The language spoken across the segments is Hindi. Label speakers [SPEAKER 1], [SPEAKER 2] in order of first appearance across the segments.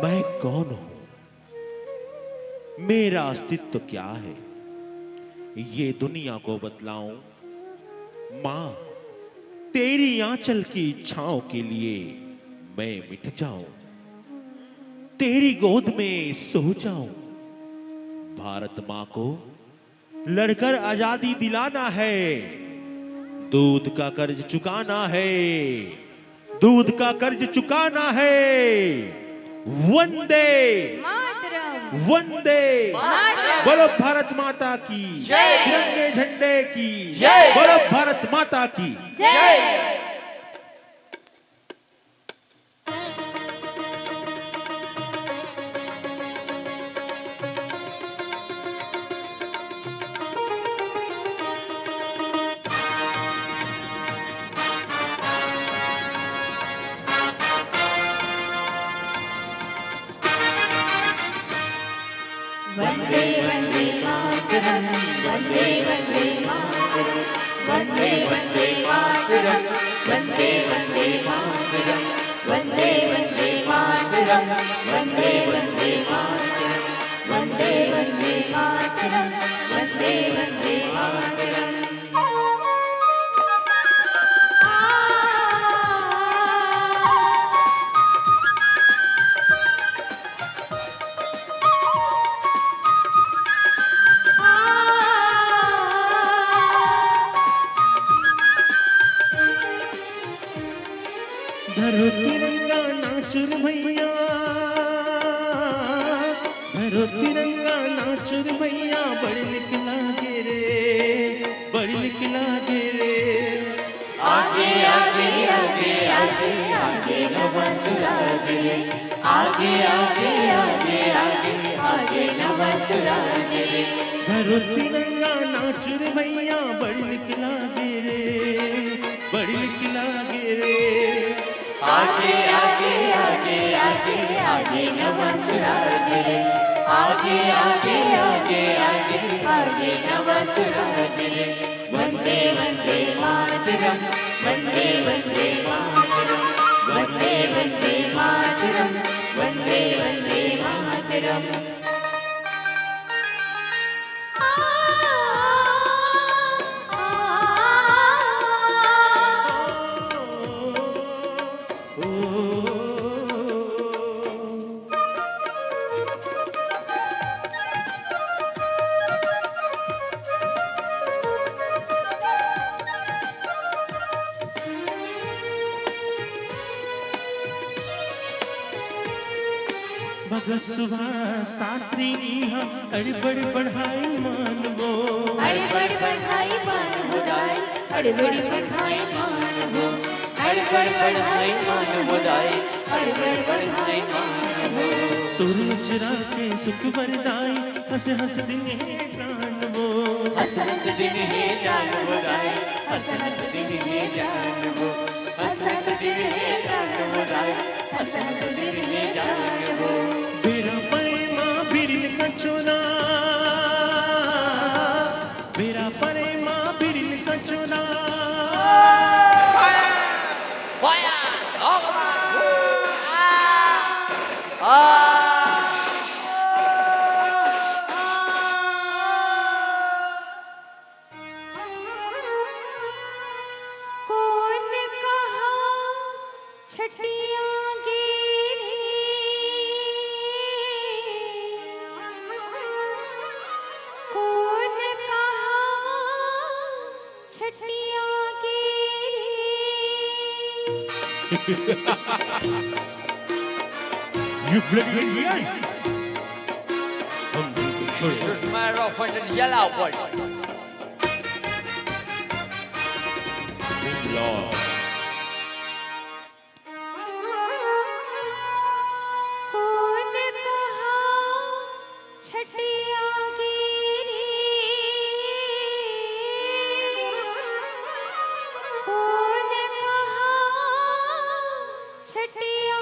[SPEAKER 1] मैं कौन हूं? मेरा अस्तित्व क्या है? ये दुनिया को बतलाऊं? मां, तेरी आंचल की इच्छाओं के लिए मैं मिट जाऊं, तेरी गोद में सो जाऊं। भारत मां को लड़कर आजादी दिलाना है, दूध का कर्ज चुकाना है, दूध का कर्ज चुकाना है। वंदे
[SPEAKER 2] मातरम,
[SPEAKER 1] वंदे
[SPEAKER 2] मातरम।
[SPEAKER 1] बोलो भारत माता की
[SPEAKER 2] जय।
[SPEAKER 1] तिरंगे झंडे की
[SPEAKER 2] जय।
[SPEAKER 1] बोलो भारत माता की
[SPEAKER 2] जय। वंदे वंदे मातरम, वंदे वंदे मातरम, वंदे वंदे मातरम, वंदे वंदे मातरम, वंदे वंदे मातरम, वंदे वंदे मातरम, वंदे वंदे मातरम, वंदे वंदे मातरम।
[SPEAKER 1] धरो तिरंगा नाच रे भैया, धरो तिरंगा नाच रे भैया, बड़ी लिख लागे रे, बड़ी लिख लागे रे।
[SPEAKER 2] आगे आगे आगे आगे आगे नवा सुराज रे, आगे आगे आगे आगे आगे नवा सुराज रे।
[SPEAKER 1] धरो तिरंगा नाच रे भैया, बड़ी लिख लागे रे, बड़ी लिख लागे रे।
[SPEAKER 2] आगे आगे आगे आगे आगे नवा सुराज रे, आगे आगे आगे आगे आगे नवा सुराज रे। वंदे वंदे मातरम, वंदे वंदे मातरम, वंदे वंदे मातरम, वंदे वंदे मातरम।
[SPEAKER 1] भगत सुभाष शास्त्री इहाँ अरे बड़ी पढ़ाई मानवो,
[SPEAKER 2] अरे बड़ी पढ़ाई मान हो जाए, अरे बड़ी पढ़ाई मान हो, अरे बड़ी पढ़ाई मान हो जाए, अरे बड़ी पढ़ाई मान हो।
[SPEAKER 1] तुरुच राते सुख बरदाई, हंस हंस दिन है प्राण वो,
[SPEAKER 2] हंस हंस दिन है जान हो जाए, हंस हंस दिन है जान हो, हंस हंस दिन है जान हो जाए, हंस हंस दिन है जान हो।
[SPEAKER 1] बेरा परे माँ बिरिल का चोला, बेरा परे माँ बिरिल का चोला।
[SPEAKER 2] कौन कहा छटिया गिरी, कौन कहा छटिया गिरी।
[SPEAKER 1] You bloody idiot!
[SPEAKER 3] Shoot my rough and then yell out, boy.
[SPEAKER 1] Lord.
[SPEAKER 2] कौन कहा छटिया गिरी, कौन कहा छटिया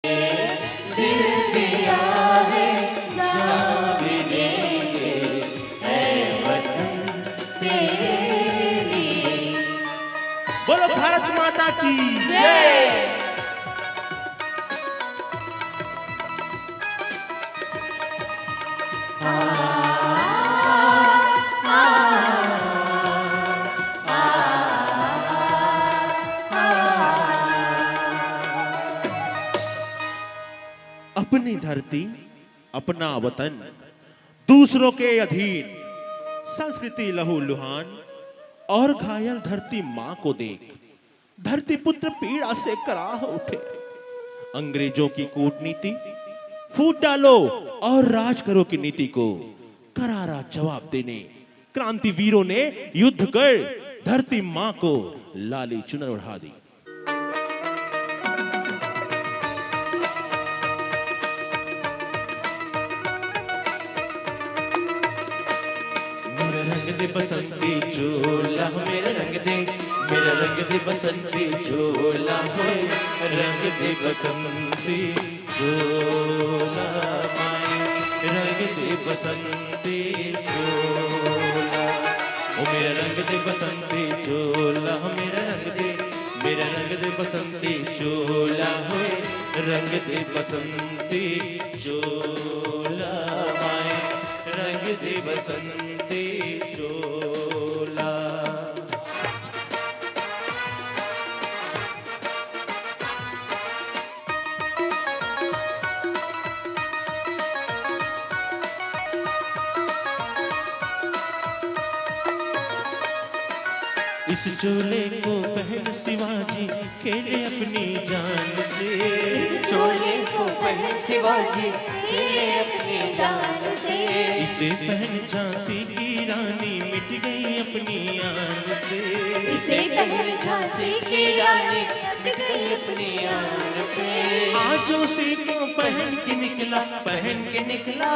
[SPEAKER 2] दिल दिया है जान भी देंगे है वतन तेरे लिए।
[SPEAKER 1] बोलो भारत माता की
[SPEAKER 2] जय।
[SPEAKER 1] अपनी धरती, अपना वतन, दूसरों के अधीन, संस्कृति लहू लुहान और घायल धरती मां को देख धरती पुत्र पीड़ा से कराह उठे। अंग्रेजों की कूटनीति फूट डालो और राज करो की नीति को करारा जवाब देने क्रांतिवीरों ने युद्ध कर धरती मां को लाली चुनर उड़ा दी। रंग दे बसंती चोला मेरा रंग दे, मेरा रंग दे बसंती चोला है, रंग दे बसंती चोला माए, रंग दे बसंती चोला। ओ मेरा रंग दे बसंती चोला, मेरा रंग दे, मेरा रंग दे बसंती चोला है, रंग दे बसंती चोला माए, रंग दे बसंती चोला। इस चोले को पहन शिवाजी खेले अपनी जान से,
[SPEAKER 2] इस चोले को पहन शिवाजी खेले अपनी जान से,
[SPEAKER 1] इसे पहन झांसी की रानी मिट गई अपनी आन से,
[SPEAKER 2] इसे पहन झांसी की रानी मिट गई अपनी आन से।
[SPEAKER 1] आज उसी को पहन के निकला, पहन के निकला,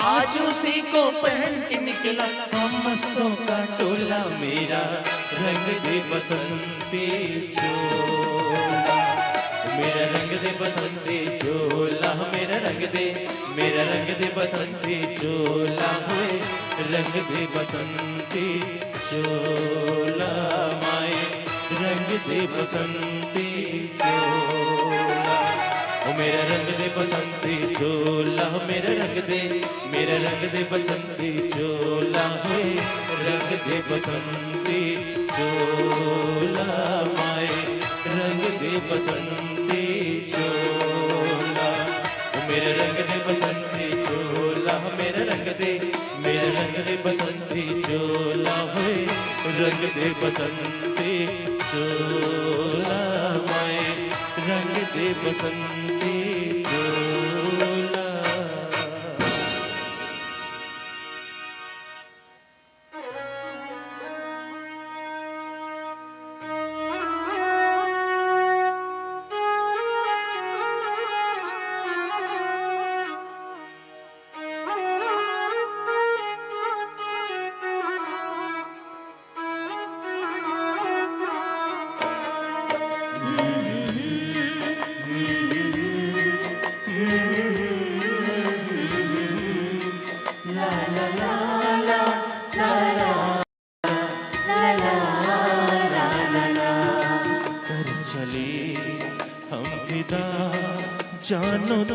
[SPEAKER 1] आज उसी को पहन के निकला हम मस्तों का टोला, मेरा रंग दे बसंती चोला, मेरा रंग दे बसंती चोला, मेरा रंग दे, मेरा रंग दे बसंती चोला है, रंग दे बसंती चोला माए, रंग दे बसंती चोला। ओ मेरा रंग दे बसंती चोला, मेरा रंग दे, मेरा रंग दे बसंती चोला है, रंग दे बसंती चोला माए, रंग दे बसंती चोला। ओ मेरा रंग दे बसंती चोला, मेरा रंग दे, मेरा रंग दे बसंती चोला है, रंग दे बसंती चोला माए, रंग दे बसंती चोला।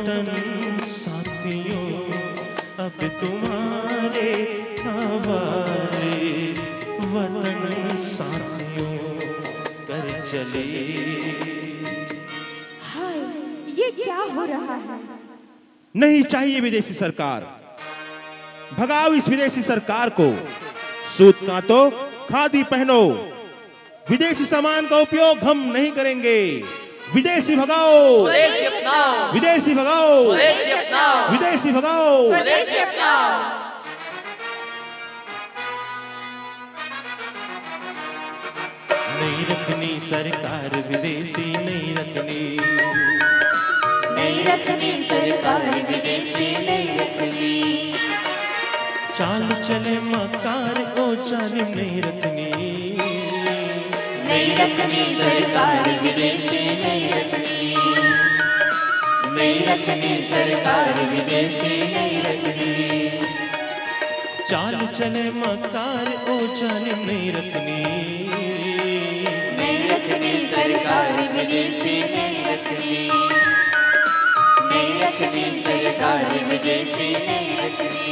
[SPEAKER 1] वतन साथियों अब तुम्हारे हवाले, वतन साथियों कर चले।
[SPEAKER 4] हाय, ये क्या हो रहा है?
[SPEAKER 1] नहीं चाहिए विदेशी सरकार, भगाओ इस विदेशी सरकार को। सूत काटो, खादी पहनो, विदेशी सामान का उपयोग हम नहीं करेंगे। विदेशी भगाओ,
[SPEAKER 3] स्वदेशी अपनाओ,
[SPEAKER 1] विदेशी भगाओ,
[SPEAKER 3] स्वदेशी अपनाओ,
[SPEAKER 1] विदेशी भगाओ।
[SPEAKER 3] स्वदेशी अपनाओ।
[SPEAKER 1] नहीं रखनी सरकार विदेशी, नहीं रखनी,
[SPEAKER 2] नहीं रखनी सरकार विदेशी नहीं रखनी।
[SPEAKER 1] चाल चले मकार ओ जालिम, नहीं रखनी,
[SPEAKER 2] नहीं रखनी सरकार विदेशी नहीं रखनी। नहीं रखनी सरकार विदेशी नहीं रखनी।
[SPEAKER 1] चाल चले मकार ओ जालिम, नहीं रखनी,
[SPEAKER 2] नहीं रखनी सरकार विदेशी नहीं रखनी। नहीं रखनी सरकार विदेशी नहीं रखनी।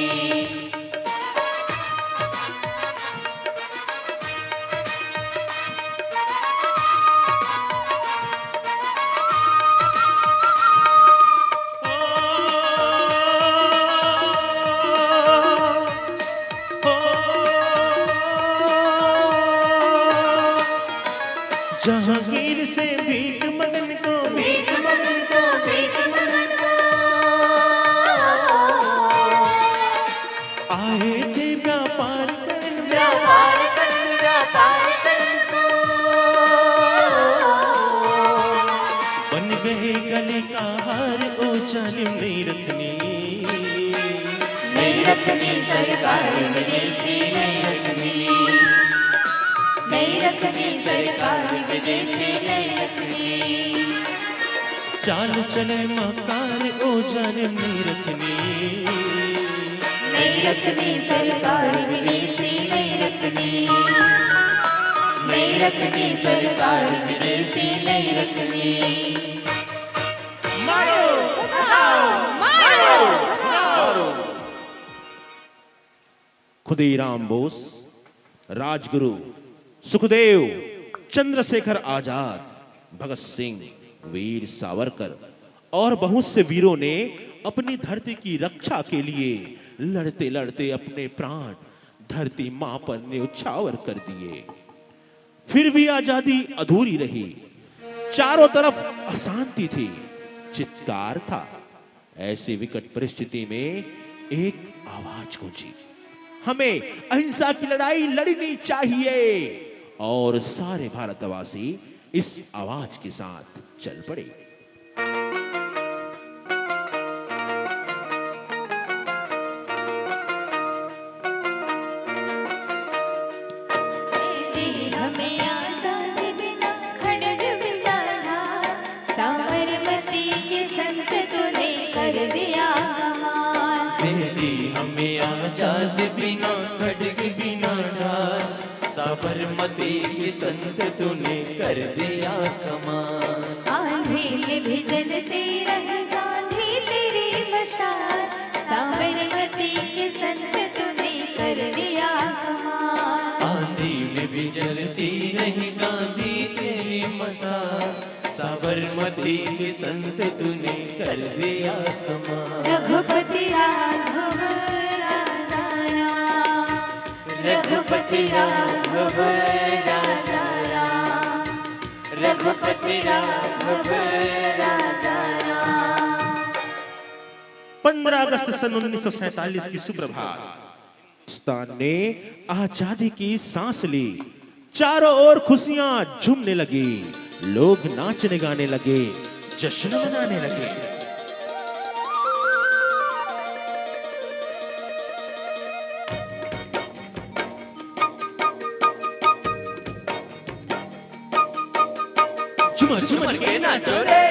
[SPEAKER 1] जहांगीर से भीख मगन को,
[SPEAKER 2] भीख मगन को, भीख मगन को
[SPEAKER 1] आए थे व्यापार करन,
[SPEAKER 2] व्यापार करन, व्यापार करन को
[SPEAKER 1] बन गए गले का हार ओ जालिम, नहीं रखनी,
[SPEAKER 2] नहीं रखनी सरकार विदेशी नहीं रखनी। नहीं रखनी सरकार विदेशी नहीं रखनी।
[SPEAKER 1] चाल चले मकार ओ जालिम, नहीं रखनी,
[SPEAKER 2] नहीं रखनी सरकार विदेशी नहीं रखनी। नहीं रखनी सरकार विदेशी नहीं रखनी।
[SPEAKER 1] मारो,
[SPEAKER 4] मारो।
[SPEAKER 1] खुदीराम बोस, राजगुरु सुखदेव, चंद्रशेखर आजाद, भगत सिंह, वीर सावरकर और बहुत से वीरों ने अपनी धरती की रक्षा के लिए लड़ते लड़ते अपने प्राण धरती मां पर न्यौछावर कर दिए। फिर भी आजादी अधूरी रही, चारों तरफ अशांति थी, चित्कार था। ऐसी विकट परिस्थिति में एक आवाज गूंजी, हमें अहिंसा की लड़ाई लड़नी चाहिए। और सारे भारतवासी इस आवाज के साथ चल पड़े।
[SPEAKER 2] हमें आजादी बिना खड़ग बिना ढाल, साबरमती के संत तूने कर दिया कमाल।
[SPEAKER 5] दे दी हमें आजाद बिना खड़ग बिना ढाल, साबरमती के संत तूने कर दिया कमाल।
[SPEAKER 2] आंधी में भी जलती रह गांधी तेरी मशाल, साबरमती के संत तूने कर दिया कमाल।
[SPEAKER 5] आंधी में भी जलती रही गांधी तेरी मशाल, साबरमती के संत तूने कर दिया कमाल।
[SPEAKER 2] रघुपति राघव राजा राम, रघुपति राघव राजा राम, रघुपति राघव राजा राम।
[SPEAKER 1] 15 अगस्त सन 1947 की सुप्रभात, हिंदुस्तान ने आजादी की सांस ली। चारों ओर खुशियां झूमने लगी, लोग नाचने गाने लगे, जश्न मनाने लगे। झूमर झूमर के नाचो रे,